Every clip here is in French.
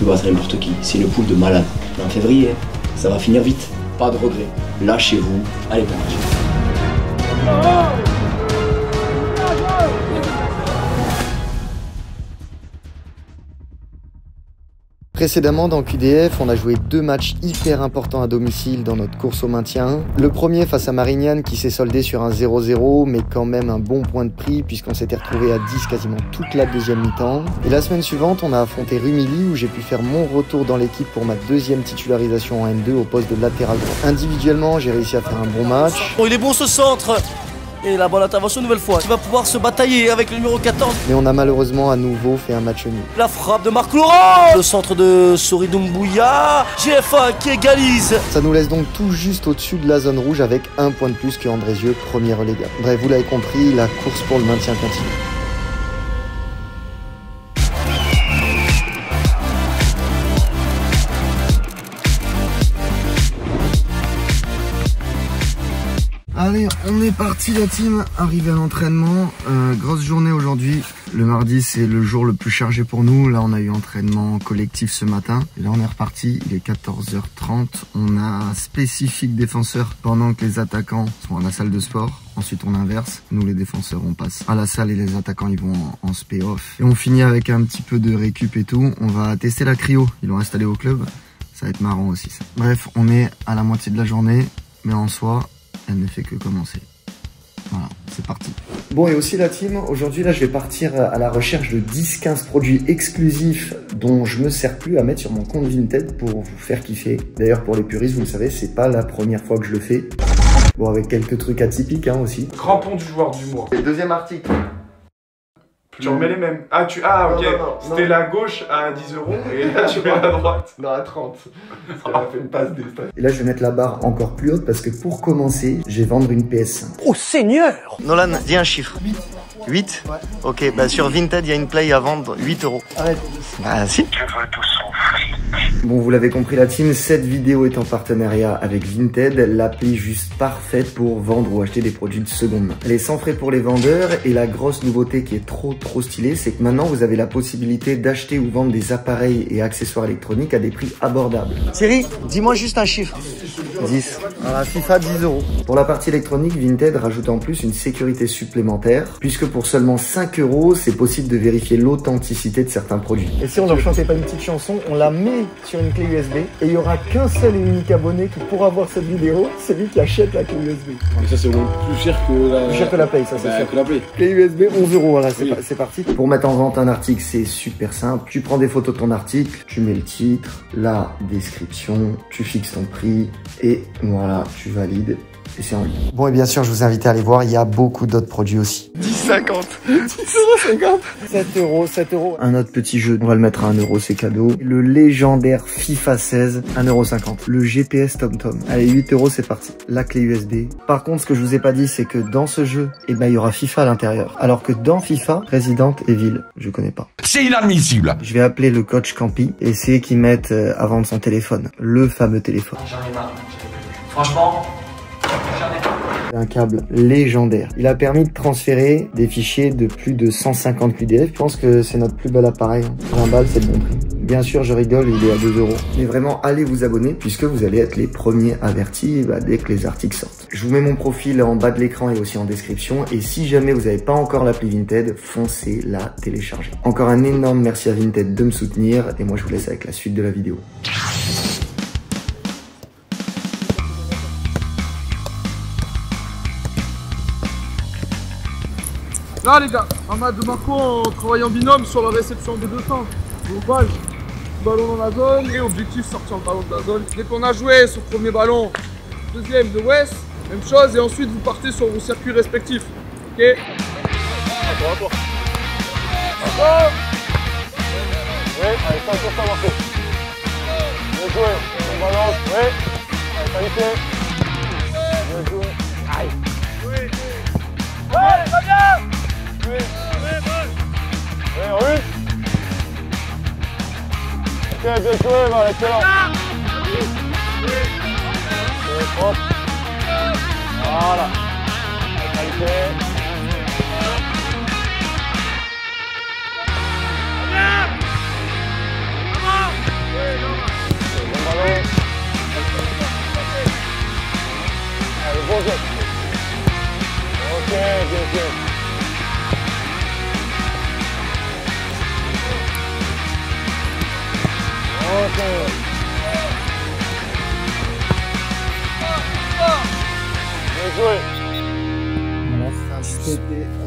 peux battre n'importe qui. C'est une poule de malade. En février, ça va finir vite. Pas de regret. Lâchez-vous. Allez, bon match. Précédemment dans QDF, on a joué 2 matchs hyper importants à domicile dans notre course au maintien. Le premier face à Marignane qui s'est soldé sur un 0-0, mais quand même un bon point de prix puisqu'on s'était retrouvé à 10 quasiment toute la deuxième mi-temps. Et la semaine suivante, on a affronté Rumilly où j'ai pu faire mon retour dans l'équipe pour ma deuxième titularisation en N2 au poste de latéral droit. Individuellement, j'ai réussi à faire un bon match. Oh, il est bon ce centre! Et la bonne intervention une nouvelle fois. Il va pouvoir se batailler avec le numéro 14. Mais on a malheureusement à nouveau fait un match nul. La frappe de Marc Laurent. Le centre de Soridoumbouya. GFA qui égalise. Ça nous laisse donc tout juste au-dessus de la zone rouge avec un point de plus que Andrézieux, premier relégable. Bref, vous l'avez compris, la course pour le maintien continue. Allez, on est parti la team, arrivé à l'entraînement, grosse journée aujourd'hui. Le mardi c'est le jour le plus chargé pour nous, là on a eu entraînement collectif ce matin. Et là on est reparti, il est 14h30, on a un spécifique défenseur pendant que les attaquants sont à la salle de sport. Ensuite on inverse, nous les défenseurs on passe à la salle et les attaquants ils vont en spé-off. Et on finit avec un petit peu de récup et tout, on va tester la cryo, ils l'ont installé au club, ça va être marrant aussi ça. Bref, on est à la moitié de la journée, mais en soi... elle ne fait que commencer. Voilà, c'est parti. Bon, et aussi la team, aujourd'hui là je vais partir à la recherche de 10-15 produits exclusifs dont je me sers plus à mettre sur mon compte Vinted pour vous faire kiffer. D'ailleurs pour les puristes, vous le savez, c'est pas la première fois que je le fais. Bon, avec quelques trucs atypiques hein, aussi. Crampon du joueur du mois. Et deuxième article. Tu remets les mêmes. Ah, ok. C'était la gauche à 10 € et là tu mets la droite. Non, à 30. Ça m'a fait une passe d'espace. Et là, je vais mettre la barre encore plus haute parce que pour commencer, je vais vendre une PS5. Oh Seigneur! Nolan, dis un chiffre. 8 Ouais. Ok, bah sur Vinted, il y a une Play à vendre 8 €. Arrête. Bah si. Je veux tout son fric. Bon, vous l'avez compris la team, cette vidéo est en partenariat avec Vinted, l'appli juste parfaite pour vendre ou acheter des produits de seconde main. Elle est sans frais pour les vendeurs et la grosse nouveauté qui est trop stylée, c'est que maintenant vous avez la possibilité d'acheter ou vendre des appareils et accessoires électroniques à des prix abordables. Thierry, dis-moi juste un chiffre. 10. Voilà, FIFA 10 €. Pour la partie électronique, Vinted rajoute en plus une sécurité supplémentaire, puisque pour seulement 5 €, c'est possible de vérifier l'authenticité de certains produits. Et si on leur chantait pas une petite chanson, on la met sur une clé USB et il y aura qu'un seul et unique abonné qui pourra voir cette vidéo, celui qui achète la clé USB. Mais ça c'est plus cher que la... Plus cher que la Play, ça c'est sûr. Que la Play. Clé USB 11 €, voilà, c'est parti. Pour mettre en vente un article, c'est super simple. Tu prends des photos de ton article, tu mets le titre, la description, tu fixes ton prix et voilà, tu valides. Et c'est en ligne. Bon, et bien sûr, je vous invite à aller voir, il y a beaucoup d'autres produits aussi. 10,50 10,50 7 €. Un autre petit jeu, on va le mettre à 1 €, c'est cadeau. Le légendaire FIFA 16, 1,50 €. Le GPS TomTom. Allez, 8 €, c'est parti. La clé USB. Par contre, ce que je vous ai pas dit, c'est que dans ce jeu, eh ben, il y aura FIFA à l'intérieur. Alors que dans FIFA, Resident Evil, je connais pas. C'est inadmissible. Je vais appeler le coach Campi et essayer qu'il mette à vendre son téléphone. Le fameux téléphone. J'en ai marre. Franchement... Un câble légendaire. Il a permis de transférer des fichiers de plus de 150 QDF. Je pense que c'est notre plus bel appareil. 20 balles, c'est le bon prix. Bien sûr, je rigole, il est à 2 €. Mais vraiment, allez vous abonner puisque vous allez être les premiers avertis dès que les articles sortent. Je vous mets mon profil en bas de l'écran et aussi en description. Et si jamais vous n'avez pas encore l'appli Vinted, foncez la télécharger. Encore un énorme merci à Vinted de me soutenir. Et moi, je vous laisse avec la suite de la vidéo. Là les gars, Ahmad de Marco, on travaille en binôme sur la réception des deux temps. Groupage, ballon dans la zone et objectif sortir le ballon de la zone. Dès qu'on a joué sur le premier ballon, deuxième de West, même chose et ensuite vous partez sur vos circuits respectifs. Ok. À toi. Oui, allez, ça marche. Bien joué, on balance, oui. Allez, qualité. Bien joué. Aïe. Oui. Ouais, très bien. Oui, en une. Ok, bien joué, Val, excellent. Hop. Voilà. Qualité. Allez, bon geste. Ok, ok. Ok. Bien joué.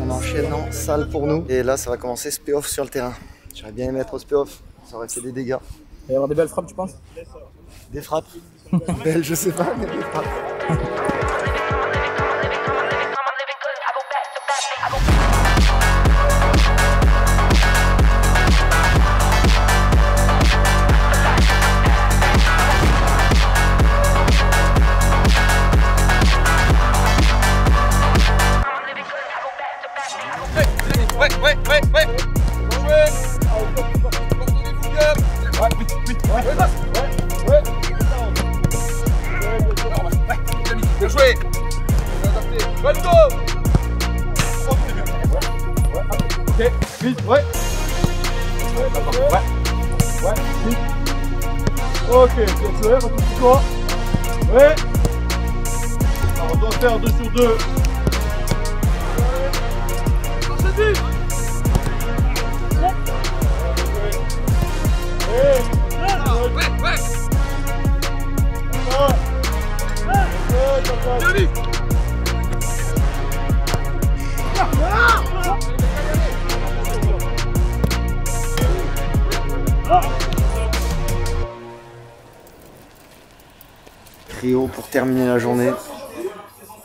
On enchaîne en salle pour nous. Et là, ça va commencer spé-off sur le terrain. J'aurais bien aimé être au spé-off. Ça aurait fait des dégâts. Il va y avoir des belles frappes, tu penses? Des frappes. Belles, je sais pas, mais des frappes. Bien joué. Ok, vite, ouais. Ouais, vite. Ok, bien joué, retrouve-toi. Ouais. Alors, on doit faire 2 sur 2. Cryo pour terminer la journée.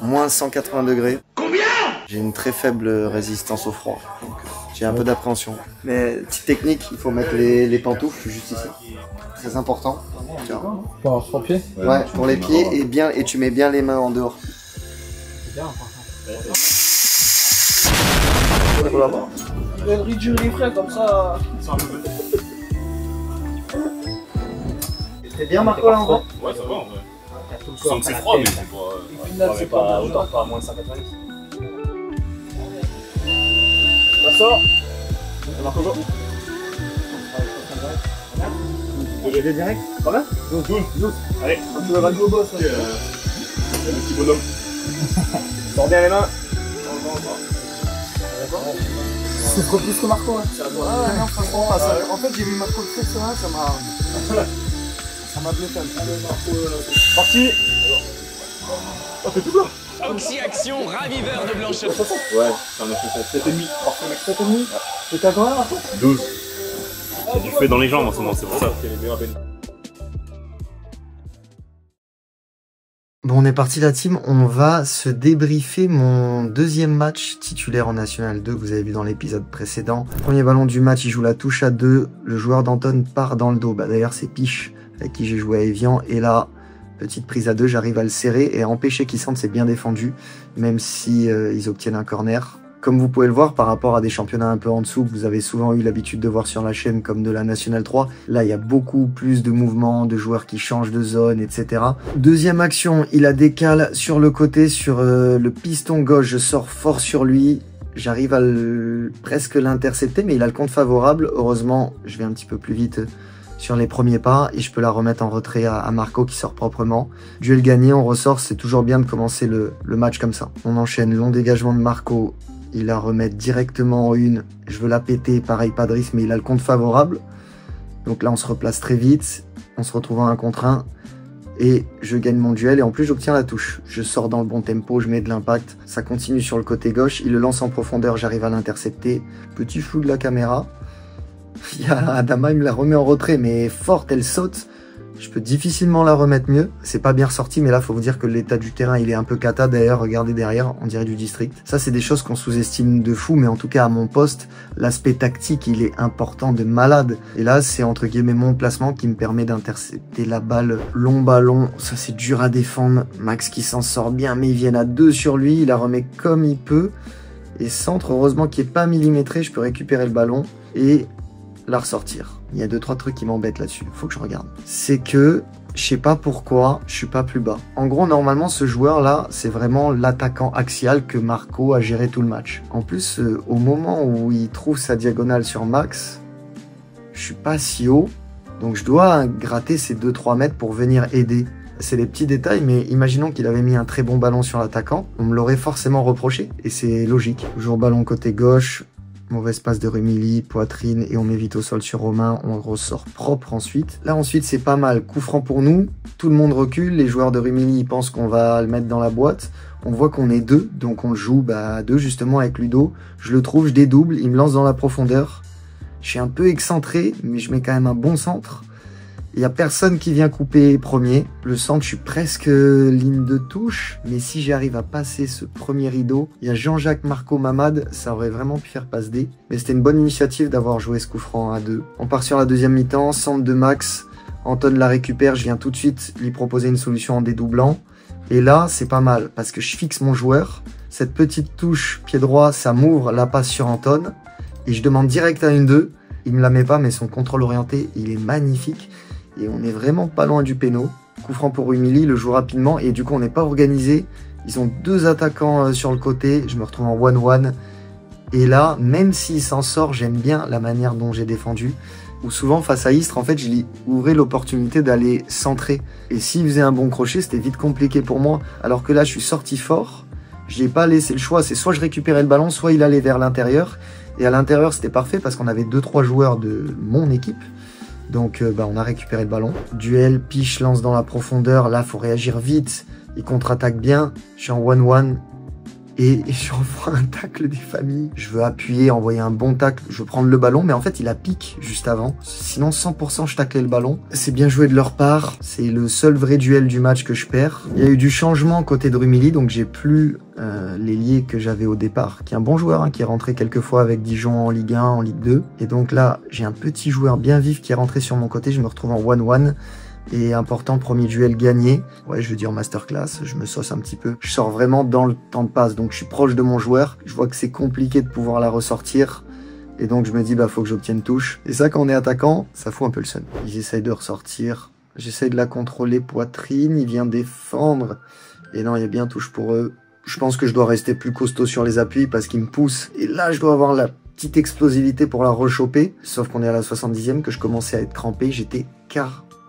Moins 180 degrés. Combien? J'ai une très faible résistance au froid. Donc j'ai un peu d'appréhension. Mais petite technique, il faut mettre les pantoufles juste ici. Très important. Tiens. Pour avoir 3 pieds? Ouais, pour les pieds et tu mets bien les mains en dehors. C'est bien important. Il va réduire les frais comme ça. C'est bien Marco là en bas? Ouais, ça va en vrai. Je sens que c'est froid, mais c'est pas. C'est pas autant, pas à moins 190. Ça sort. Marco, go. J'y vais direct? Combien? 12. Allez, tu vas go boss. Le petit bonhomme. Sors bien les mains. C'est trop plus que Marco, hein. Ah non, franchement, en fait j'ai vu Marco très serein, ça m'a bluffé un petit peu. Parti. Oh, c'est tout blanc. Oxy-Action raviveur de blancheur. Ouais, c'est un 7,5. 7,5. C'était à combien Marco? 12. J'ai du feu dans les jambes en ce moment, c'est pour ça. Bon, on est parti la team, on va se débriefer mon deuxième match titulaire en National 2 que vous avez vu dans l'épisode précédent. Premier ballon du match, il joue la touche à 2, le joueur d'Anton part dans le dos. Bah, d'ailleurs c'est Piche avec qui j'ai joué à Evian et là, petite prise à 2, j'arrive à le serrer et à empêcher qu'il sente, c'est bien défendu, même si ils obtiennent un corner. Comme vous pouvez le voir par rapport à des championnats un peu en dessous que vous avez souvent eu l'habitude de voir sur la chaîne comme de la National 3, là il y a beaucoup plus de mouvements, de joueurs qui changent de zone, etc. Deuxième action, il la décale sur le côté, sur le piston gauche, je sors fort sur lui, j'arrive à presque l'intercepter mais il a le compte favorable, heureusement je vais un petit peu plus vite sur les premiers pas et je peux la remettre en retrait à Marco qui sort proprement. Duel gagné, on ressort, c'est toujours bien de commencer le match comme ça. On enchaîne, long dégagement de Marco. Il la remet directement en une. Je veux la péter, pareil Padris, mais il a le compte favorable. Donc là, on se replace très vite. On se retrouve en 1 contre 1. Et je gagne mon duel. Et en plus, j'obtiens la touche. Je sors dans le bon tempo, je mets de l'impact. Ça continue sur le côté gauche. Il le lance en profondeur, j'arrive à l'intercepter. Petit flou de la caméra. Il y a Adama, il me la remet en retrait, mais forte, elle saute. Je peux difficilement la remettre mieux. C'est pas bien ressorti, mais là, faut vous dire que l'état du terrain, il est un peu cata. D'ailleurs, regardez derrière, on dirait du district. Ça, c'est des choses qu'on sous-estime de fou, mais en tout cas, à mon poste, l'aspect tactique, il est important de malade. Et là, c'est entre guillemets mon placement qui me permet d'intercepter la balle. Long ballon, ça, c'est dur à défendre. Max qui s'en sort bien, mais ils viennent à 2 sur lui. Il la remet comme il peut. Et centre, heureusement qu'il n'est pas millimétré, je peux récupérer le ballon et la ressortir. Il y a 2-3 trucs qui m'embêtent là-dessus, faut que je regarde. C'est que, je sais pas pourquoi, je suis pas plus bas. En gros, normalement, ce joueur-là, c'est vraiment l'attaquant axial que Marco a géré tout le match. En plus, au moment où il trouve sa diagonale sur Max, je suis pas si haut, donc je dois gratter ces 2-3 mètres pour venir aider c'est des petits détails, mais imaginons qu'il avait mis un très bon ballon sur l'attaquant, on me l'aurait forcément reproché, et c'est logique. Toujours ballon côté gauche, mauvaise passe de Rumilly, poitrine, et on met vite au sol sur Romain, on ressort propre ensuite. Là ensuite c'est pas mal, coup franc pour nous, tout le monde recule, les joueurs de Rumilly pensent qu'on va le mettre dans la boîte, on voit qu'on est deux, donc on le joue à deux justement avec Ludo, je le trouve, je dédouble, il me lance dans la profondeur, je suis un peu excentré, mais je mets quand même un bon centre. Il n'y a personne qui vient couper premier. Le centre, je suis presque ligne de touche. Mais si j'arrive à passer ce premier rideau, il y a Jean-Jacques, Marco, Mamad. Ça aurait vraiment pu faire passe D. Mais c'était une bonne initiative d'avoir joué ce coup franc à deux. On part sur la deuxième mi-temps. Centre de Max. Anton la récupère. Je viens tout de suite lui proposer une solution en dédoublant. Et là, c'est pas mal parce que je fixe mon joueur. Cette petite touche pied droit, ça m'ouvre la passe sur Anton. Et je demande direct à une 2. Il me la met pas, mais son contrôle orienté, il est magnifique. Et on est vraiment pas loin du péno. Coup franc pour Rumilly, le joue rapidement. Et du coup, on n'est pas organisé. Ils ont deux attaquants sur le côté. Je me retrouve en 1-1. Et là, même s'il s'en sort, j'aime bien la manière dont j'ai défendu. Ou souvent, face à Istres, en fait, je lui ouvrais l'opportunité d'aller centrer. Et s'il faisait un bon crochet, c'était vite compliqué pour moi. Alors que là, je suis sorti fort. Je n'ai pas laissé le choix. C'est soit je récupérais le ballon, soit il allait vers l'intérieur. Et à l'intérieur, c'était parfait parce qu'on avait 2-3 joueurs de mon équipe. Donc on a récupéré le ballon. Duel, Piche lance dans la profondeur. Là, faut réagir vite. Il contre-attaque bien. Je suis en 1-1. Et je revois un tacle des familles. Je veux appuyer, envoyer un bon tacle. Je veux prendre le ballon. Mais en fait, il a pique juste avant. Sinon, 100% je taclais le ballon. C'est bien joué de leur part. C'est le seul vrai duel du match que je perds. Il y a eu du changement côté de Rumilly. Donc j'ai plus l'ailier que j'avais au départ. Qui est un bon joueur. Qui est rentré quelques fois avec Dijon en Ligue 1, en Ligue 2. Et donc là, j'ai un petit joueur bien vif qui est rentré sur mon côté. Je me retrouve en 1-1. Et important, premier duel gagné. Ouais, je veux dire masterclass, je me sauce un petit peu. Je sors vraiment dans le temps de passe, donc je suis proche de mon joueur. Je vois que c'est compliqué de pouvoir la ressortir. Et donc je me dis, faut que j'obtienne touche. Et ça, quand on est attaquant, ça fout un peu le seum. Ils essayent de ressortir. J'essaye de la contrôler poitrine, il vient défendre. Et non, il y a bien touche pour eux. Je pense que je dois rester plus costaud sur les appuis parce qu'ils me poussent. Et là, je dois avoir la petite explosivité pour la rechoper. Sauf qu'on est à la 70e, que je commençais à être crampé. J'étais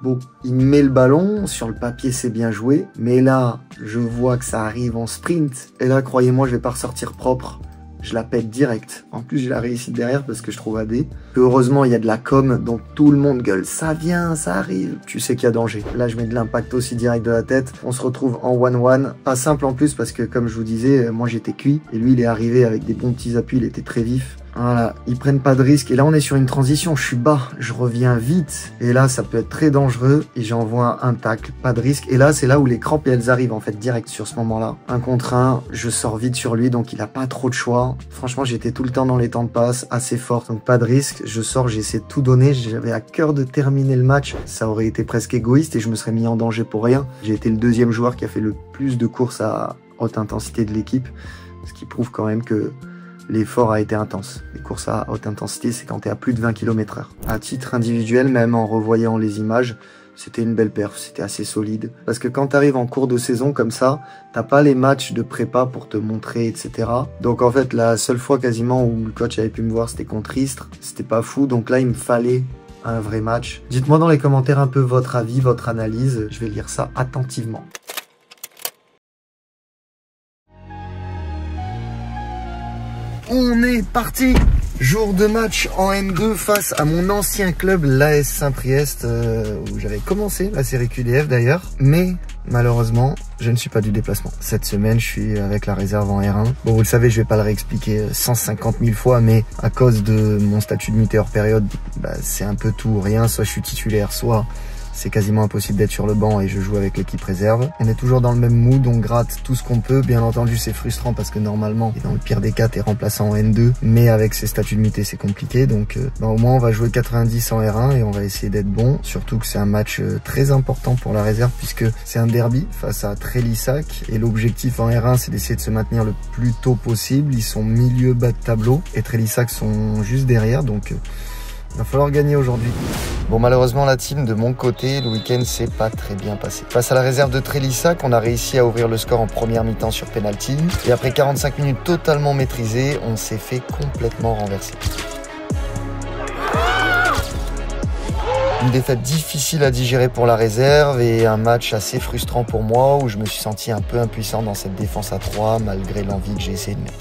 bon, il met le ballon, sur le papier c'est bien joué, mais là, je vois que ça arrive en sprint, et là, croyez-moi, je vais pas ressortir propre, je la pète direct. En plus, j'ai la réussite derrière parce que je trouve AD. Heureusement, il y a de la com, donc tout le monde gueule, ça vient, ça arrive, tu sais qu'il y a danger. Là, je mets de l'impact aussi direct de la tête, on se retrouve en 1-1, pas simple en plus parce que, comme je vous disais, moi j'étais cuit, et lui, il est arrivé avec des bons petits appuis, il était très vif. Voilà, ils prennent pas de risque. Et là, on est sur une transition. Je suis bas, je reviens vite. Et là, ça peut être très dangereux. Et j'envoie un tacle, pas de risque. Et là, c'est là où les crampes, elles arrivent en fait direct sur ce moment-là. 1 contre 1, je sors vite sur lui, donc il a pas trop de choix. Franchement, j'étais tout le temps dans les temps de passe, assez fort, donc pas de risque. Je sors, j'ai essayé de tout donner. J'avais à cœur de terminer le match. Ça aurait été presque égoïste et je me serais mis en danger pour rien. J'ai été le deuxième joueur qui a fait le plus de courses à haute intensité de l'équipe. Ce qui prouve quand même que l'effort a été intense. Les courses à haute intensité, c'est quand tu es à plus de 20 km/h. À titre individuel, même en revoyant les images, c'était une belle perf, c'était assez solide. Parce que quand tu arrives en cours de saison comme ça, t'as pas les matchs de prépa pour te montrer, etc. Donc en fait, la seule fois quasiment où le coach avait pu me voir, c'était contre Istres. C'était pas fou, donc là, il me fallait un vrai match. Dites-moi dans les commentaires un peu votre avis, votre analyse. Je vais lire ça attentivement. On est parti! Jour de match en M2 face à mon ancien club, l'AS Saint-Priest, où j'avais commencé la série QDF d'ailleurs. Mais malheureusement, je ne suis pas du déplacement. Cette semaine, je suis avec la réserve en R1. Bon, vous le savez, je vais pas le réexpliquer 150 000 fois, mais à cause de mon statut de muté hors période, c'est un peu tout ou rien. Soit je suis titulaire, soit c'est quasiment impossible d'être sur le banc et je joue avec l'équipe réserve. On est toujours dans le même mood, on gratte tout ce qu'on peut. Bien entendu, c'est frustrant parce que normalement, dans le pire des cas, t'es remplaçant en N2. Mais avec ces statuts de muté, c'est compliqué. Donc au moins, on va jouer 90 en R1 et on va essayer d'être bon. Surtout que c'est un match très important pour la réserve puisque c'est un derby face à Trélissac. Et l'objectif en R1, c'est d'essayer de se maintenir le plus tôt possible. Ils sont milieu bas de tableau et Trélissac sont juste derrière. Donc il va falloir gagner aujourd'hui. Bon, malheureusement, la team de mon côté, le week-end, s'est pas très bien passé. Face à la réserve de Trélissac, on a réussi à ouvrir le score en première mi-temps sur penalty. Et après 45 minutes totalement maîtrisées, on s'est fait complètement renverser. Une défaite difficile à digérer pour la réserve et un match assez frustrant pour moi où je me suis senti un peu impuissant dans cette défense à 3 malgré l'envie que j'ai essayé de mettre.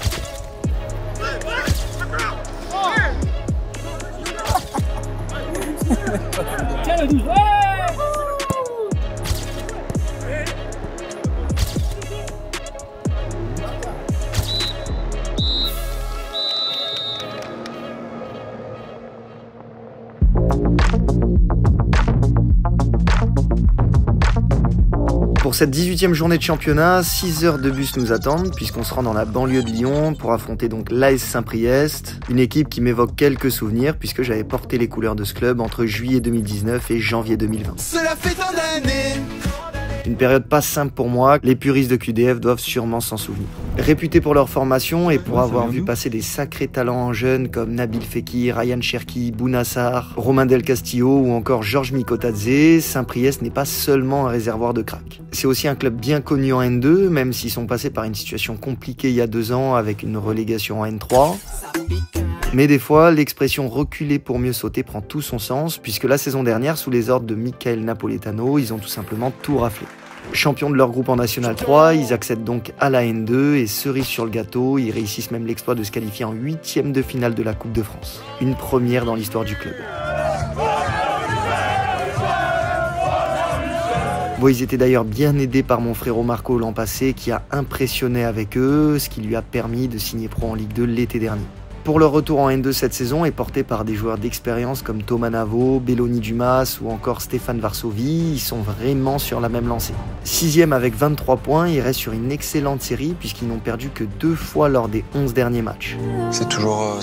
Pour cette 18e journée de championnat, 6 heures de bus nous attendent puisqu'on se rend dans la banlieue de Lyon pour affronter donc l'AS Saint-Priest, une équipe qui m'évoque quelques souvenirs puisque j'avais porté les couleurs de ce club entre juillet 2019 et janvier 2020. Cela fait tant d'années. Une période pas simple pour moi, les puristes de QDF doivent sûrement s'en souvenir. Réputés pour leur formation et pour avoir vu passer des sacrés talents en jeunes comme Nabil Fekir, Ryan Cherki, Bounassar, Romain Del Castillo ou encore Georges Mikotadze, Saint-Priest n'est pas seulement un réservoir de cracks. C'est aussi un club bien connu en N2, même s'ils sont passés par une situation compliquée il y a 2 ans avec une relégation en N3. Mais des fois, l'expression « reculer pour mieux sauter » prend tout son sens, puisque la saison dernière, sous les ordres de Michael Napoletano, ils ont tout simplement tout raflé. Champions de leur groupe en National 3, ils accèdent donc à la N2 et cerise sur le gâteau, ils réussissent même l'exploit de se qualifier en 8e de finale de la Coupe de France. Une première dans l'histoire du club. Bon, ils étaient d'ailleurs bien aidés par mon frérot Marco l'an passé qui a impressionné avec eux, ce qui lui a permis de signer pro en Ligue 2 l'été dernier. Pour leur retour en N2 cette saison est porté par des joueurs d'expérience comme Thomas Navo, Belloni Dumas ou encore Stéphane Varsovie, ils sont vraiment sur la même lancée. 6e avec 23 points, ils restent sur une excellente série puisqu'ils n'ont perdu que 2 fois lors des 11 derniers matchs. C'est toujours...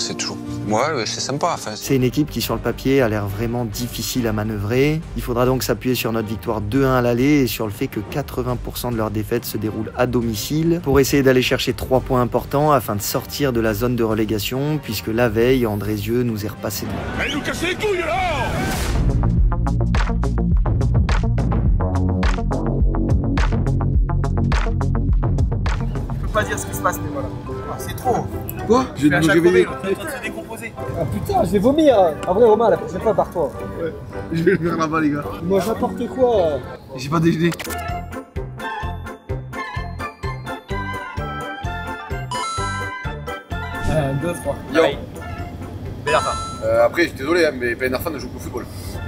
Ouais, c'est sympa. Enfin, c'est une équipe qui sur le papier a l'air vraiment difficile à manœuvrer. Il faudra donc s'appuyer sur notre victoire 2-1 à l'aller et sur le fait que 80% de leurs défaites se déroulent à domicile pour essayer d'aller chercher 3 points importants afin de sortir de la zone de relégation puisque la veille, Andrézieux nous est repassé devant. Allez nous casser les couilles là! Je peux pas dire ce qui se passe, mais voilà. Ah, c'est trop. Quoi? Je vais me réveiller. On est en train de se décomposer. Ah putain, je vais vomir. En vrai, Romain, la prochaine fois, barre-toi. Ouais. Je vais le faire là-bas, les gars. Moi, n'importe quoi. J'ai pas déjeuné. Deux, trois. Yo. Ben Arfa. Après, je suis désolé, hein, mais Ben Arfa ne joue plus au football.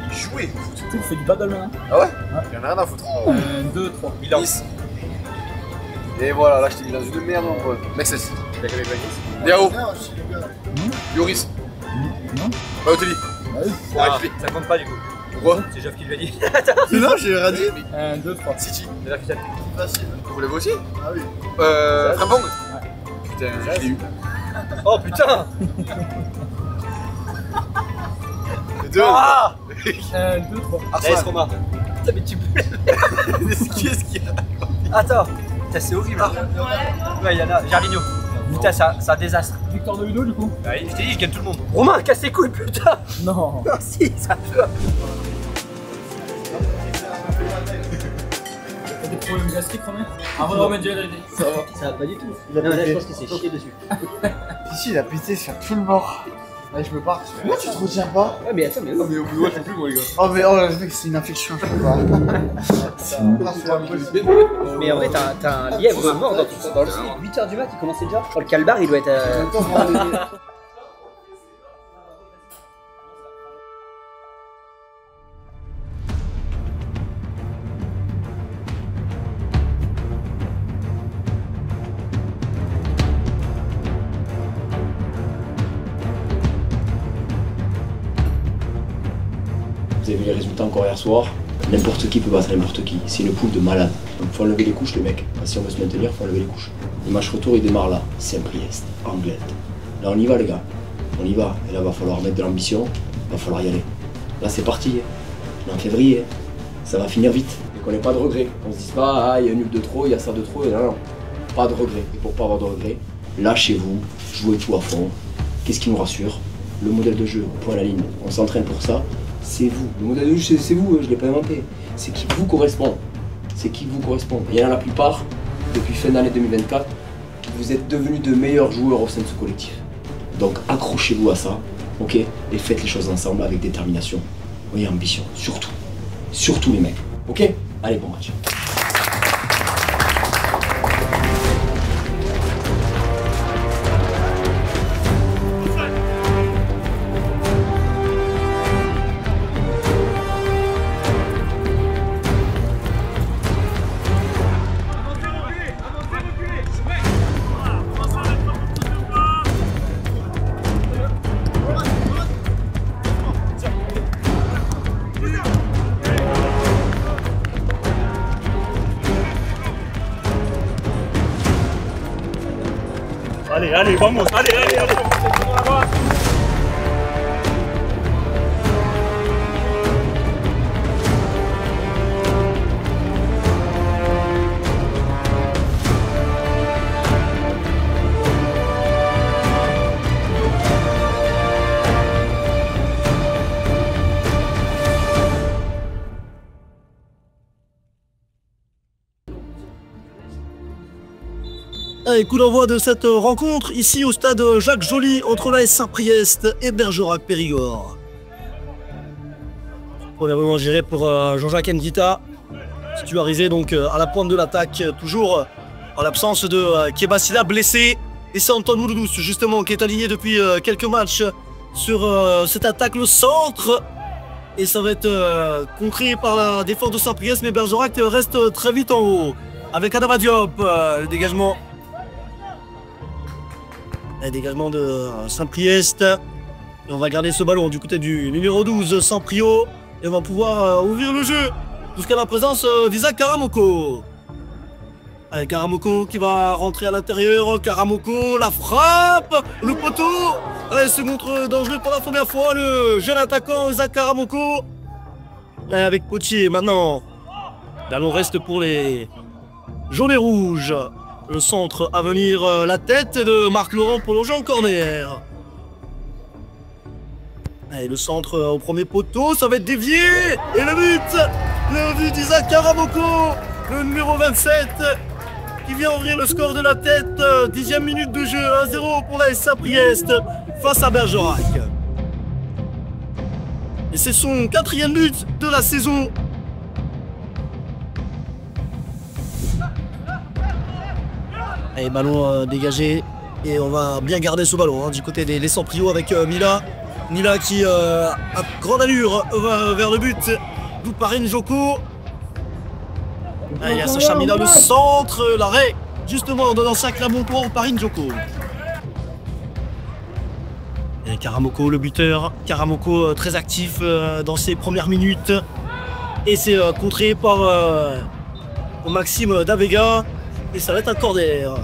Il jouait au foot. Tu fais du paddle hein. Ah ouais? Il y en a rien à foutre. 2, 3. Nice. Et voilà, là je t'ai mis dans une merde, mon pote. Mexes. Diao. Yoris. Non. Balotelli. Ah, ça compte pas du coup. Pourquoi? C'est Jeff qui lui a dit. Non, j'ai rien dit. 1, 2, 3. City. C'est la ficelle. Facile. Vous l'avez aussi? Ah oui. Frimpong. Ouais. Putain, je l'ai eu. Oh putain. 2. Ah 1, 2, 3. Arsenal. Roma. Putain, mais tu peux. Qu'est-ce qu'il y a? Attends. Putain, c'est horrible. Ouais, il y en a. Jarvinho. Putain, c'est un désastre. Victoire de Udo du coup. Bah, je t'ai dit, je gagne tout le monde. Romain, casse les couilles, putain. Non. Non, si, ça peut. T'as des problèmes gastriques, Romain? Ah, Romain, déjà, ça va. Ça va pas du tout. Non, là, je pense que c'est chier dessus. Si, il a pété sur tout le bord. Allez, je me pars. Pourquoi tu te retiens pas? Ouais, mais attends, mais Mais au bout de je peux plus, moi, les gars. Oh, mais oh, je sais que c'est une infection, je peux pas. Mais en vrai, t'as un lièvre mort dans tout ça. Dans le 8h du mat, il commençait déjà. Oh, le calbar, il doit être. Vous avez vu les résultats encore hier soir. N'importe qui peut battre n'importe qui. C'est une poule de malades. Donc faut enlever les couches les mecs. Si on veut se maintenir, faut enlever les couches. Le match retour il démarre là. Saint-Priest, Anglet. Là on y va les gars. On y va. Et là va falloir mettre de l'ambition. Va falloir y aller. Là c'est parti. On est en février. Ça va finir vite. Donc on n'ait pas de regrets. On se dise pas, ah il y a un nul de trop, il y a ça de trop. Non, non. Pas de regrets. Et pour pas avoir de regrets, lâchez-vous, jouez tout à fond. Qu'est-ce qui nous rassure? Le modèle de jeu, point à la ligne. On s'entraîne pour ça. C'est vous. Le modèle de jeu, c'est vous, je ne l'ai pas inventé. C'est qui vous correspond. C'est qui vous correspond. Il y en a la plupart, depuis fin d'année 2024, vous êtes devenus de meilleurs joueurs au sein de ce collectif. Donc accrochez-vous à ça, ok? Et faites les choses ensemble avec détermination. Oui, ambition, surtout. Surtout les mecs. Ok? Allez, bon match. Allez, allez, vamos, allez, allez, allez. Allez, coup d'envoi de cette rencontre ici au stade Jacques Joly entre l'AS Saint-Priest et Bergerac-Périgord. Premièrement géré pour Jean-Jacques Ndita, titularisé donc à la pointe de l'attaque, toujours en l'absence de Kebasila blessé. Et c'est Antoine Mouloudous justement qui est aligné depuis quelques matchs sur cette attaque, le centre. Et ça va être contré par la défense de Saint-Priest, mais Bergerac reste très vite en haut. Avec Adama Diop, le dégagement. Le dégagement de Saint-Priest. Et on va garder ce ballon du côté du numéro 12, Samprio. Et on va pouvoir ouvrir le jeu jusqu'à la présence d'Isaac Karamoko. Avec Karamoko qui va rentrer à l'intérieur. Karamoko, la frappe, le poteau. Allez, se montre dangereux pour la première fois, le jeune attaquant Isaac Karamoko. Et avec Potier maintenant. Le ballon reste pour les jaunes et rouges. Le centre à venir, la tête de Marc Laurent prolongé en corner. Allez, le centre au premier poteau, ça va être dévié. Et le but d'Isaac Karamoko, le numéro 27, qui vient ouvrir le score de la tête. 10e minute de jeu, 1-0 pour l'AS Saint-Priest face à Bergerac. Et c'est son 4e but de la saison. Allez, ballon dégagé. Et on va bien garder ce ballon du côté des Samprio avec Mila. Mila qui, à grande allure, va vers le but. D'où par Njoko. Il y a Sacha Mila, le centre, l'arrêt. Justement, en donnant ça clairement pour par Njoko. Et Karamoko, le buteur. Karamoko très actif dans ses premières minutes. Et c'est contré par Maxime Davega. Et ça va être un corner.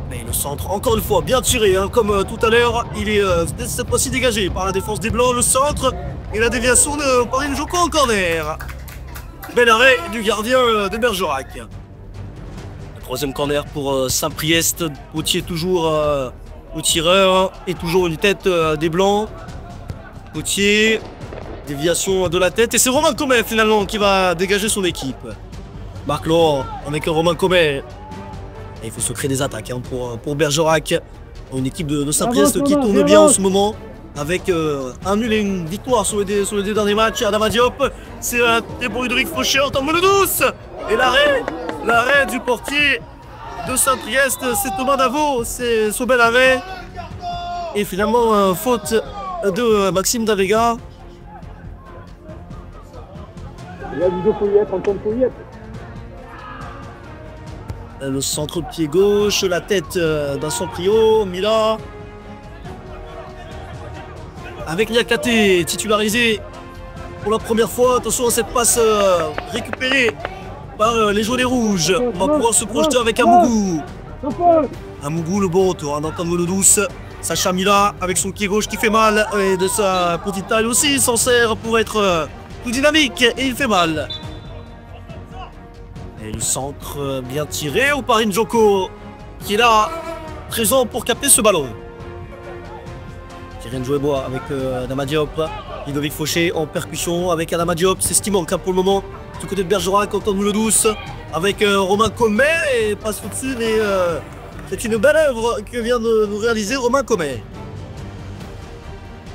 Mais le centre, encore une fois, bien tiré, comme tout à l'heure. Il est cette fois-ci dégagé par la défense des Blancs. Le centre et la déviation de Paris Njoko en corner. Bel arrêt du gardien de Bergerac. Le troisième corner pour Saint-Priest. Potier toujours au tireur. Et toujours une tête des Blancs. Potier, déviation de la tête. Et c'est Romain Comet finalement qui va dégager son équipe. Marc Laurent avec Romain Comet. Et il faut se créer des attaques pour Bergerac. Une équipe de Saint-Priest qui tourne bien en ce moment. Avec un nul et une victoire sur les deux derniers matchs. Adama Diop, c'est un pour Udric Fauché en temps de douce. Et l'arrêt du portier de Saint-Priest, c'est Thomas Davo. C'est son bel arrêt. Et finalement, faute de Maxime Davega. Il y a Ludo Fouillette, Antoine Fouillette. Le centre pied gauche, la tête d'un Samprio, Mila. Avec Niakate titularisé pour la première fois. Attention à cette passe récupérée par les jaunes et rouges. On va pouvoir se projeter avec Amougou. Amougou, le bon retour d'Antoine Mouloudous. Sacha Mila avec son pied gauche qui fait mal. Et de sa petite taille aussi, il s'en sert pour être plus dynamique. Et il fait mal. Et le centre bien tiré au Paris Njoko qui est là, présent pour capter ce ballon. Kyrian Jouet-Bois avec Adama Diop. Ludovic Fauché en percussion avec Adama Diop. C'est ce qui manque pour le moment. Du côté de Bergerac, Antoine Mouloudous avec Romain Comet. Et passe au-dessus, mais c'est une belle œuvre que vient de nous réaliser Romain Comet.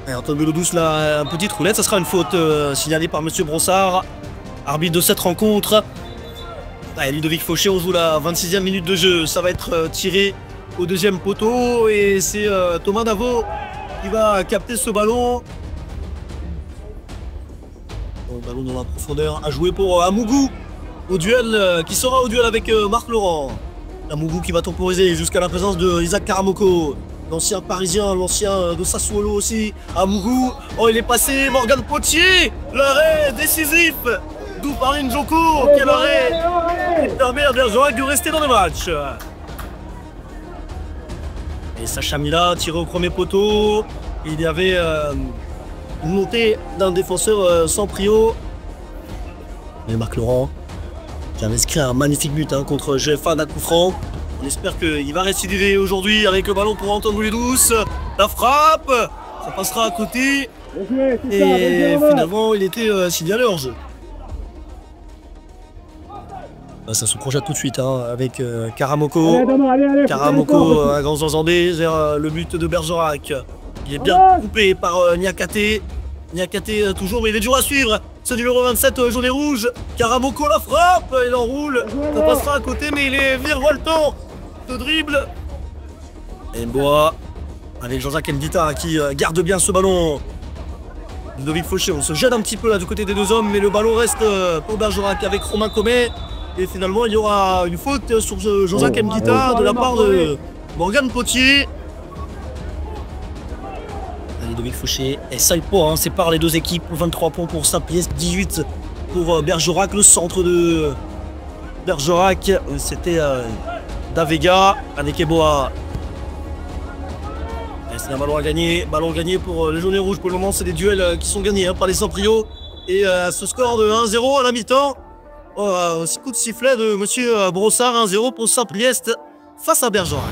Et Antoine Belodous là, une petite roulette, ça sera une faute signalée par Monsieur Brossard, arbitre de cette rencontre. Et Ludovic Fauché, on joue la 26e minute de jeu, ça va être tiré au deuxième poteau et c'est Thomas Davo qui va capter ce ballon. Le ballon dans la profondeur à jouer pour Amougou au duel, qui sera au duel avec Marc Laurent. Amougou qui va temporiser jusqu'à la présence de Isaac Karamoko, l'ancien parisien, l'ancien de Sassuolo aussi. Amougou, oh il est passé, Morgan Potier, l'arrêt décisif d'Ouparine Joko, quel arrêt qui permet à Bergerac de rester dans le match. Et Sacha Mila tiré au premier poteau, il y avait une montée d'un défenseur sans prio. Et Marc Laurent qui avait inscrit un magnifique but contre GFA à coup franc. On espère qu'il va récidiver aujourd'hui avec le ballon pour Antoine Belodous. La frappe, ça passera à côté. Et finalement, il était signalé hors jeu. Ça se projette tout de suite avec Karamoko. Karamoko, un grand Zanzandé vers le but de Bergerac. Il est bien coupé par Niakate. Niakate toujours, mais il est dur à suivre. Ce numéro 27, jaune et rouge. Karamoko la frappe, il enroule. Ça passera à côté, mais il est virevoltant. De dribble. Et Bois avec Jean-Jacques Ndita qui garde bien ce ballon. Ludovic Fauché, on se gêne un petit peu là du côté des deux hommes, mais le ballon reste pour Bergerac avec Romain Comet. Et finalement, il y aura une faute sur Jean-Jacques Ndita de la part de Morgan Potier. Ludovic Fauché et 5 points, sépare les deux équipes. 23 points pour Saint-Priest, 18 pour Bergerac. Le centre de Bergerac, c'était Davega avec Eboa. C'est un ballon à gagner. Ballon gagné pour les jaunes et rouges. Pour le moment, c'est des duels qui sont gagnés par les Saint-Priest. Et ce score de 1-0 à la mi-temps. Coup de sifflet de Monsieur Brossard, 1-0 pour Saint-Priest face à Bergerac.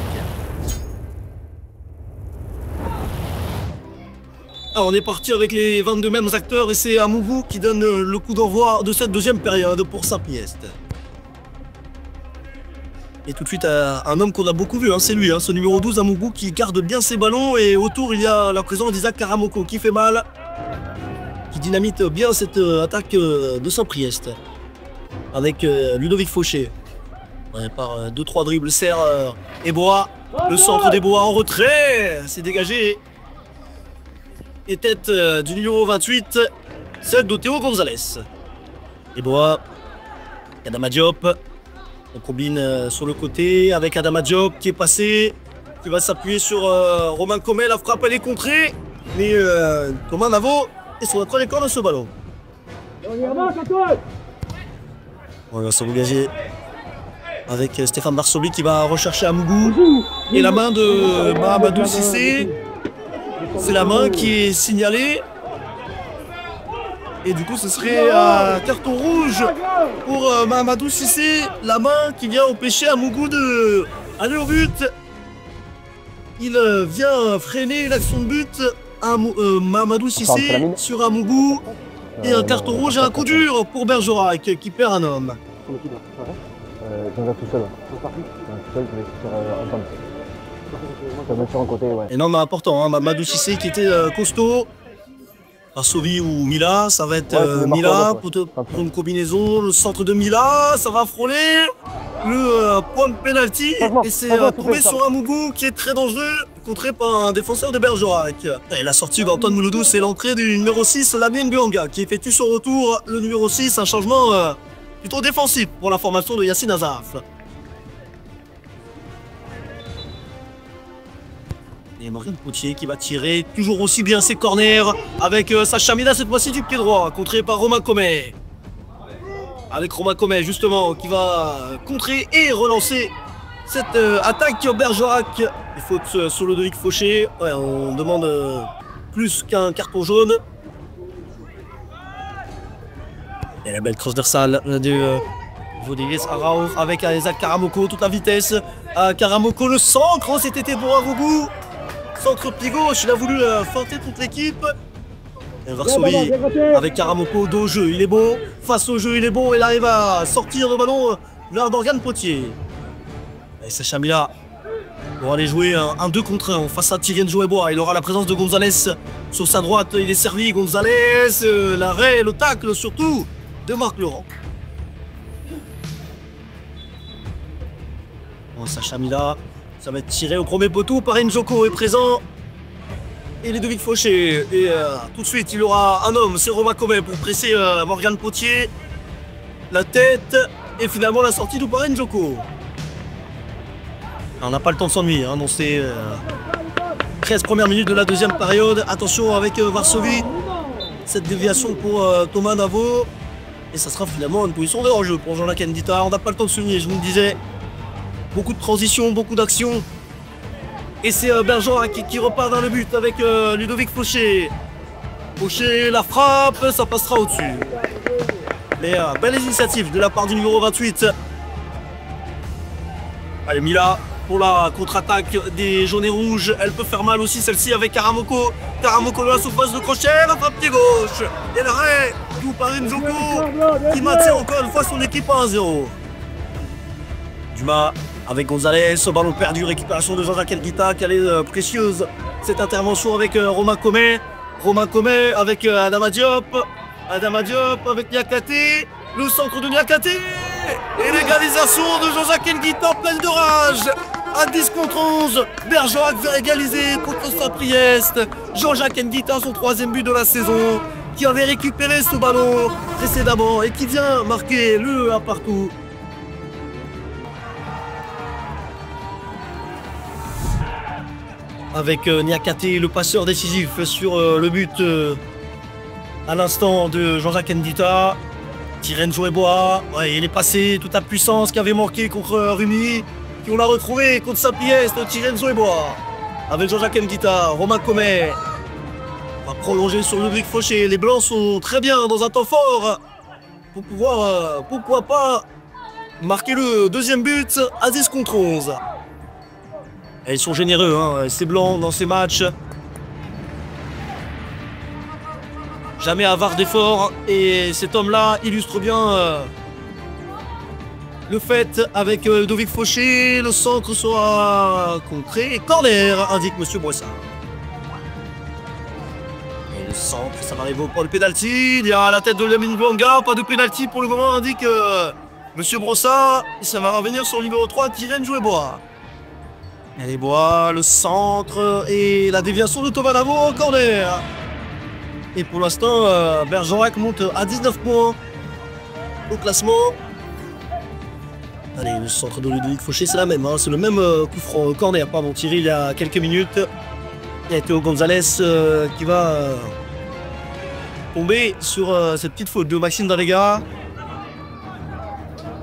Alors on est parti avec les 22 mêmes acteurs et c'est Amougou qui donne le coup d'envoi de cette deuxième période pour Saint-Priest. Et tout de suite un homme qu'on a beaucoup vu, c'est lui, ce numéro 12 Amougou qui garde bien ses ballons et autour il y a la présence d'Isaac Karamoko qui fait mal, qui dynamite bien cette attaque de Saint-Priest. Avec Ludovic Fauché. Par 2-3 dribbles, serre et Bois. Le centre des Bois en retrait. C'est dégagé. Et tête du numéro 28, celle de Théo Gonzalez. Et Bois. Adama Diop. On combine sur le côté avec Adama Diop qui est passé. Qui va s'appuyer sur Romain Comet. La frappe elle est contrée. Mais Thomas Navo est sur la trajectoire de ce ballon. On va s'engager avec Stéphane Barsobli qui va rechercher Amougou. Et la main de Mahamadou Cissé. C'est la main qui est signalée. Et du coup, ce serait un carton rouge pour Mahamadou Cissé. La main qui vient empêcher Amougou de aller au but. Il vient freiner l'action de but à Mahamadou Cissé sur Amougou. Et un carton rouge et un coup dur pour Bergerac qui perd un homme. Énorme important, Mahamadou Cissé qui était costaud. Varsovie ou Mila, ça va être Mila pour une combinaison. Le centre de Mila, ça va frôler le point de pénalty. Et c'est tombé sur Amougou qui est très dangereux, contré par un défenseur de Bergerac. Et la sortie d'Antoine Belodous, c'est l'entrée du numéro 6, Lamine Buanga, qui effectue son retour. Le numéro 6, un changement plutôt défensif pour la formation de Yassine Azaf. Et Morgan Potier qui va tirer toujours aussi bien ses corners avec Sacha Mila cette fois-ci du pied droit, contré par Romain Comet. Avec Romain Comet justement qui va contrer et relancer cette attaque Bergerac. Il faut sur Ludovic Fauché. Ouais, on demande plus qu'un carton jaune. Et la belle transversale du Rodriguez Arauz avec Isaac Karamoko, toute la vitesse. Karamoko le centre, c'était pour Amougou. Centre pied gauche, il a voulu feinter toute l'équipe. Varsovie avec Karamoko dos au jeu, il est beau. Face au jeu, il est beau. Il arrive à sortir le ballon vers Morgan Potier. Et Sacha Mila pour aller jouer un 2 contre 1 face à Thierry Njoeboa. Il aura la présence de Gonzalez sur sa droite. Il est servi, Gonzalez, l'arrêt, le tacle surtout de Marc Laurent. Bon, Sacha Mila, ça va être tiré au premier poteau par Njoko est présent. Et Ludovic Fauché. Et tout de suite, il aura un homme, c'est Romain Comet pour presser Morgane Potier. La tête et finalement la sortie du par Njoko. On n'a pas le temps de s'ennuyer hein, dans ces 13 premières minutes de la deuxième période. Attention avec Varsovie. Cette déviation pour Thomas Navo. Et ça sera finalement une position de hors-jeu pour Jean-Jacques Ndita. On n'a pas le temps de souligner, je vous le disais. Beaucoup de transitions, beaucoup d'actions. Et c'est Bergeron qui repart dans le but avec Ludovic Fauché. Fauché, la frappe, ça passera au-dessus. Mais belle initiative de la part du numéro 28. Allez, Mila pour la contre-attaque des jaunes et rouges. Elle peut faire mal aussi celle-ci avec Karamoko. Karamoko dans la surface de crochet, la frappe pied gauche. Et l'arrêt tout par Njoko qui maintient encore une fois son équipe à 1-0. Dumas avec Gonzalez, ballon perdu, récupération de Jean-Jacques Ndita, quelle est précieuse cette intervention avec Romain Comet. Romain Comet avec Adama Diop. Adama Diop avec Niakate. Le centre de Niakate. Et l'égalisation de Jean-Jacques Ndita pleine de rage. À 10 contre 11, Bergerac va égaliser contre Saint-Priest. Jean-Jacques Ndita, son 3e but de la saison, qui avait récupéré ce ballon précédemment et qui vient marquer le 1 partout. Avec Niakate, le passeur décisif sur le but à l'instant de Jean-Jacques Ndita. Thierry Njoeboa, ouais, il est passé toute la puissance qui avait manqué contre Rumi. Puis on l'a retrouvé contre Saint-Priest, Thierry Njoeboa. Avec Jean-Jacques Ndita, Romain Comet. On va prolonger sur Ludovic Fauché. Les Blancs sont très bien dans un temps fort pour pouvoir, pourquoi pas, marquer le 2e but à 10 contre 11. Et ils sont généreux, hein, ces Blancs dans ces matchs. Jamais avare d'efforts. Et cet homme-là illustre bien le fait avec Ludovic Fauché. Le centre sera contré. Corner, indique M. Brossard. Et le centre, ça va arriver au point de pénalty. Il y a la tête de Lamine Bouanga. Pas de pénalty pour le moment, indique M. Brossard. Et ça va revenir sur le numéro 3, Thierry Njoeboa. Allez, Bois, le centre et la déviation de Thomas Navo en corner. Et pour l'instant, Bergerac monte à 19 points au classement. Allez, le centre de Ludovic Fauché, c'est la même. Hein, c'est le même coup franc corner, pardon, tiré il y a quelques minutes. Il y a Théo Gonzalez qui va tomber sur cette petite faute de Maxime Dalega.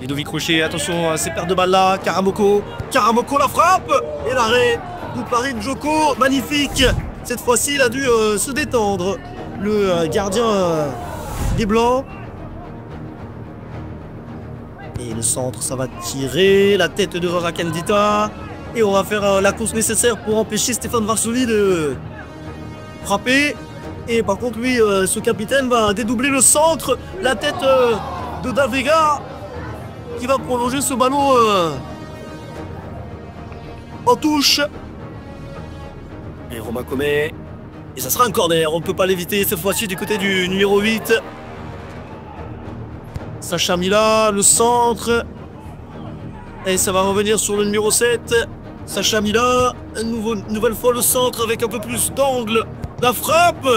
Ludovic Fauché, attention à ces pertes de balles là. Karamoko, Karamoko la frappe. Et l'arrêt de Paris Njoko, magnifique. Cette fois-ci, il a dû se détendre. Le gardien des Blancs. Et le centre, ça va tirer. La tête de Jean-Jacques Ndita. Et on va faire la course nécessaire pour empêcher Stéphane Varsovie de frapper. Et par contre, lui, ce capitaine va dédoubler le centre. La tête de Davega qui va prolonger ce ballon en touche. Et Romain Comet. Et ça sera un corner, on ne peut pas l'éviter cette fois-ci du côté du numéro 8. Sacha Mila, le centre. Et ça va revenir sur le numéro 7. Sacha Mila, nouvelle fois le centre avec un peu plus d'angle. La frappe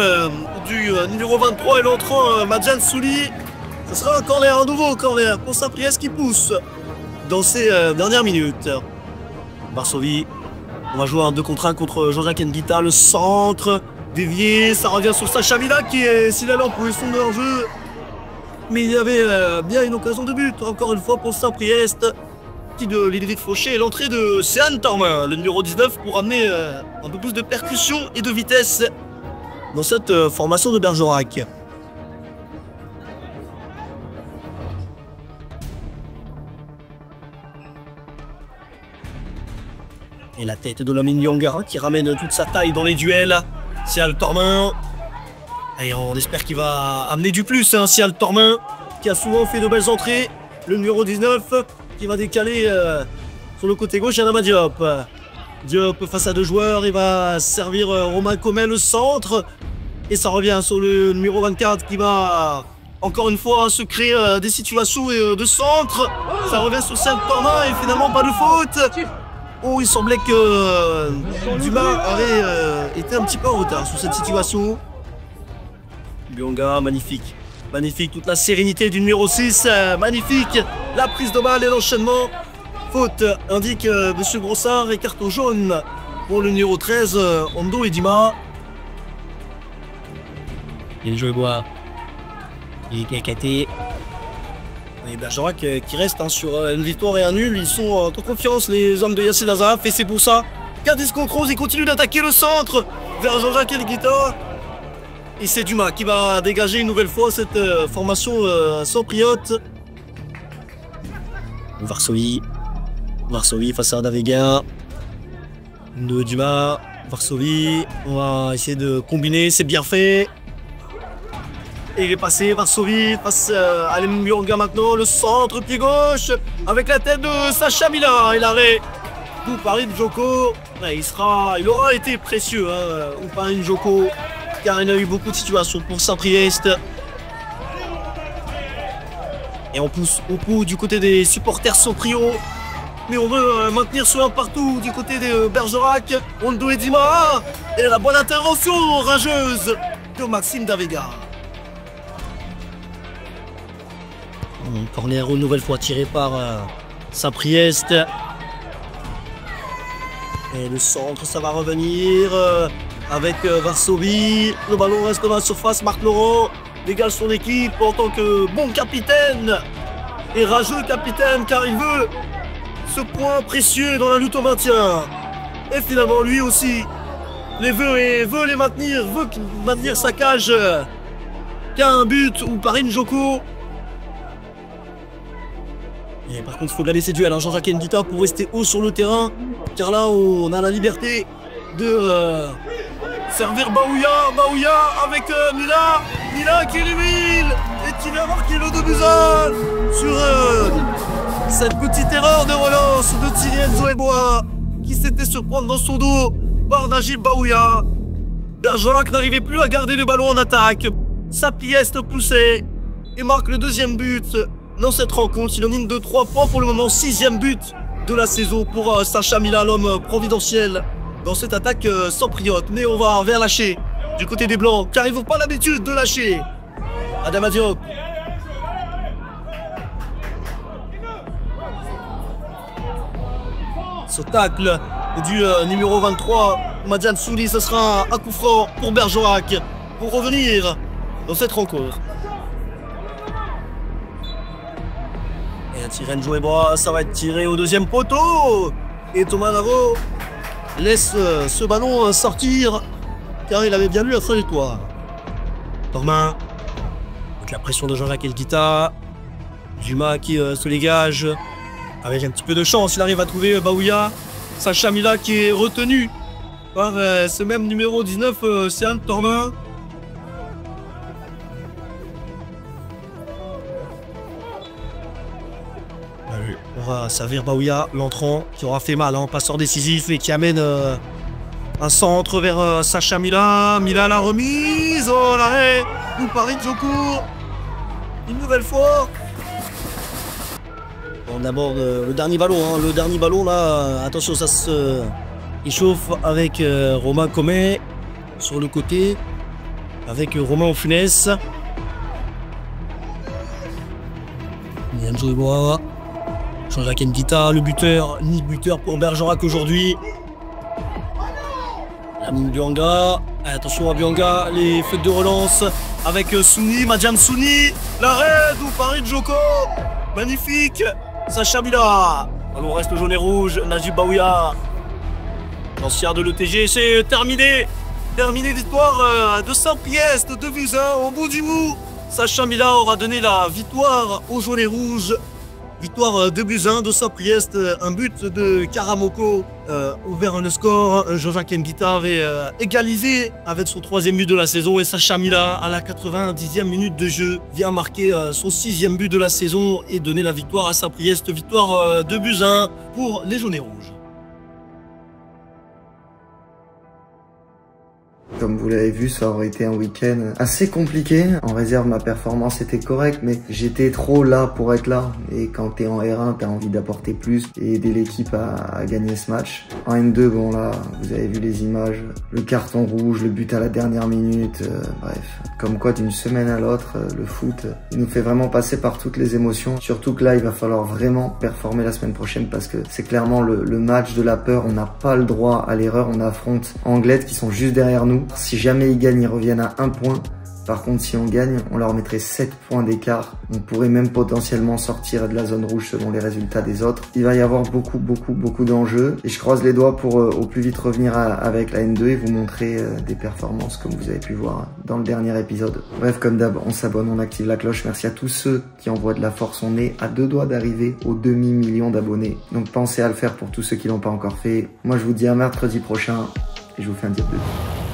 du numéro 23 et l'entrant Madjan Souli. Ce sera un corner, un nouveau corner pour Saint-Priest qui pousse dans ces dernières minutes. Varsovie, on va jouer un 2 contre 1 contre Jean-Jacques Ndita, le centre. Dévié, ça revient sur Sacha Mila qui est signalé en position de hors-jeu. Mais il y avait bien une occasion de but, encore une fois pour Saint-Priest. Qui de Ludovic Fauché et l'entrée de Sean Tormin, le numéro 19, pour amener un peu plus de percussion et de vitesse dans cette formation de Bergerac. Et la tête de Lamine Yonga qui ramène toute sa taille dans les duels. Sial Tormin. Et on espère qu'il va amener du plus, hein, Sial Tormin, qui a souvent fait de belles entrées. Le numéro 19 qui va décaler sur le côté gauche, Adama Diop. Diop face à 2 joueurs, il va servir Romain Comet le centre. Et ça revient sur le numéro 24 qui va encore une fois se créer des situations de centre. Ça revient sur Saint-Thomas et finalement pas de faute. Oh, il semblait que Dumas avait été un petit peu en retard sur cette situation. Bionga, magnifique. Magnifique, toute la sérénité du numéro 6. Magnifique, la prise de balle et l'enchaînement. Faute, indique Monsieur Grossard et carton jaune pour le numéro 13, Ondo et Dima. Il joue bois. Il est cacaté. Et Bergerac qui reste sur une victoire et un nul. Ils sont en confiance, les hommes de Yassine Azaraf. Et c'est pour ça qu'Ardis Concrose, il continue d'attaquer le centre vers Jean-Jacques Elguita. Et c'est Dumas qui va dégager une nouvelle fois cette formation sans priote. Varsovie face à Davéguin. De Dumas, Varsovie. On va essayer de combiner, c'est bien fait. Et il est passé, Varsovie face à Murga maintenant, le centre, pied gauche, avec la tête de Sacha Mila. Et l'arrêt pour Paris de Joko. Ouais, il aura été précieux, ou Paris de Joko, car il a eu beaucoup de situations pour Saint-Priest. Et on pousse du côté des supporters Saint-Prio. Mais on veut maintenir ce 1 partout du côté de Bergerac. Ondo et Dima. Et la bonne intervention rageuse de Maxime Davega. Corner une nouvelle fois tiré par Saint-Priest. Et le centre, ça va revenir avec Varsovie. Le ballon reste dans la surface. Marc Laurent dégage son équipe en tant que bon capitaine et rageux capitaine, car il veut ce point précieux dans la lutte au maintien. Et finalement, lui aussi les veut et veut les maintenir, veut maintenir sa cage qu'à un but ou par Njoko. Et par contre, il faut la laisser duel, Jean-Jacques Ndita, pour rester haut sur le terrain, car là, on a la liberté de servir Baouya avec Mila qui élimine et qui va marquer le 2-1 sur cette petite erreur de relance de Thierry Zoébois qui s'était surprendre dans son dos par Najib Baouya. Bergerac n'arrivait plus à garder le ballon en attaque. Sapriest poussait et marque le 2e but dans cette rencontre, synonyme de 3 points pour le moment, 6e but de la saison pour Sacha Mila, l'homme providentiel dans cette attaque sans priote. Mais on va vers lâcher du côté des Blancs, car ils n'ont pas l'habitude de lâcher. Adama Diop. Ce tacle du numéro 23, Madiane Souli, ce sera un coup franc pour Bergerac pour revenir dans cette rencontre. Tirène Jouébois, ça va être tiré au 2e poteau. Et Thomas Navo laisse ce ballon sortir, car il avait bien lu la trajectoire. Thomas, avec la pression de Jean-Jacques Elguita. Dumas qui se dégage. Avec un petit peu de chance, il arrive à trouver Baouya. Sacha Mila qui est retenu par ce même numéro 19, Sean Thomas. On va servir Baouya, l'entrant, qui aura fait mal, passeur décisif et qui amène un centre vers Sacha Mila. Mila la remise, oh l'arrêt, nous Paris Joko. Une nouvelle fois. On aborde le dernier ballon, le dernier ballon là, attention ça se échauffe avec Romain Comet sur le côté, avec Romain Funès. Nianjo Eboa. Jean-Jacques Ndita, le buteur, ni buteur pour Bergerac aujourd'hui. Bianga, attention à Bianga, les feux de relance avec Souni, Madjam Souni, l'arrêt d'où Paris de Joko, magnifique, Sacha Mila, ballon reste jaune et rouge, Najib Baouya, l'ancien de l'ETG, c'est terminé, victoire de Saint-Priest, 2-1 au bout du bout. Sacha Mila aura donné la victoire aux jaunes et rouges. Victoire 2-1 de Saint-Priest, un but de Karamoko ouvert le score. Jean-Jacques Ndita avait égalisé avec son 3e but de la saison et Sacha Mila à la 90e minute de jeu vient marquer son 6e but de la saison et donner la victoire à Saint-Priest. Victoire 2-1 pour les jaunes et rouges. Comme vous l'avez vu, ça aurait été un week-end assez compliqué. En réserve, ma performance était correcte, mais j'étais trop là pour être là. Et quand t'es en R1, t'as envie d'apporter plus et aider l'équipe à gagner ce match. En N2, bon là, vous avez vu les images, le carton rouge, le but à la dernière minute, bref. Comme quoi, d'une semaine à l'autre, le foot, il nous fait vraiment passer par toutes les émotions. Surtout que là, il va falloir vraiment performer la semaine prochaine parce que c'est clairement le match de la peur. On n'a pas le droit à l'erreur. On affronte Anglet qui sont juste derrière nous. Si jamais ils gagnent, ils reviennent à 1 point. Par contre, si on gagne, on leur mettrait 7 points d'écart. On pourrait même potentiellement sortir de la zone rouge selon les résultats des autres. Il va y avoir beaucoup d'enjeux. Et je croise les doigts pour au plus vite revenir avec la N2 et vous montrer des performances comme vous avez pu voir dans le dernier épisode. Bref, comme d'hab, on s'abonne, on active la cloche. Merci à tous ceux qui envoient de la force. On est à 2 doigts d'arriver au demi-million d'abonnés. Donc pensez à le faire pour tous ceux qui l'ont pas encore fait. Moi, je vous dis à mercredi prochain et je vous fais un diable de vie.